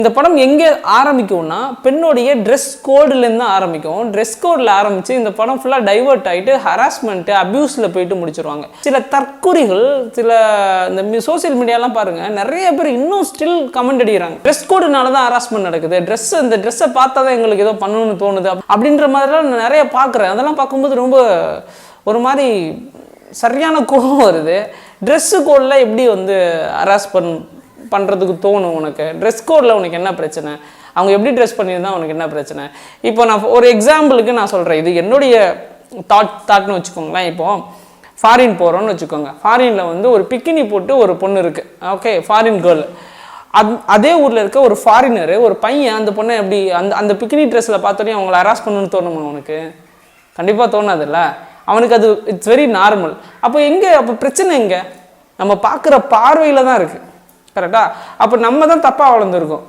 இந்த படம் எங்கே ஆரம்பிக்கும்னா பெண்ணுடைய ட்ரெஸ் கோடுலேருந்து தான் ஆரம்பிக்கும். ட்ரெஸ் கோடில் ஆரம்பித்து இந்த படம் ஃபுல்லாக டைவர்ட் ஆகிட்டு ஹராஸ்மெண்ட்டு அப்யூஸில் போயிட்டு முடிச்சிருவாங்க. சில தற்குறிகள் சில இந்த சோசியல் மீடியாலாம் பாருங்கள், நிறைய பேர் இன்னும் ஸ்டில் கமெண்ட் அடிக்கிறாங்க, ட்ரெஸ் கோடுனால தான் ஹராஸ்மெண்ட் நடக்குது, இந்த ட்ரெஸ்ஸை பார்த்தா தான் எங்களுக்கு ஏதோ பண்ணணும்னு தோணுது அப்படின்ற மாதிரிலாம் நான் நிறைய பார்க்குறேன். அதெல்லாம் பார்க்கும்போது ரொம்ப ஒரு மாதிரி சரியான கோபம் வருது. ட்ரெஸ்ஸு கோடில் எப்படி வந்து ஹராஸ் பண்ணுறதுக்கு தோணும் உனக்கு? ட்ரெஸ் கோடில் உனக்கு என்ன பிரச்சனை? அவங்க எப்படி ட்ரெஸ் பண்ணியிருந்தால் உனக்கு என்ன பிரச்சனை? இப்போ நான் ஒரு எக்ஸாம்பிளுக்கு நான் சொல்கிறேன், இது என்னுடைய தாட்னு வச்சுக்கோங்களேன். இப்போது ஃபாரின் போகிறோன்னு வச்சுக்கோங்க. ஃபாரினில் வந்து ஒரு பிக்கினி போட்டு ஒரு பொண்ணு இருக்குது, ஓகே, ஃபாரின் கேர்ள். அதே ஊரில் இருக்க ஒரு ஃபாரினரு ஒரு பையன் அந்த பொண்ணை எப்படி அந்த பிக்கினி ட்ரெஸ்ஸில் பார்த்தோன்னே அவங்கள ஹராஸ் பண்ணணும்னு தோணுமா உனக்கு? கண்டிப்பாக தோணாதுல்ல. அவனுக்கு அது இட்ஸ் வெரி நார்மல். அப்போ பிரச்சனை எங்கே? நம்ம பார்க்குற பார்வையில் தான் இருக்குது, கரெக்டாக? அப்போ நம்ம தான் தப்பாக வளர்ந்துருக்கோம்.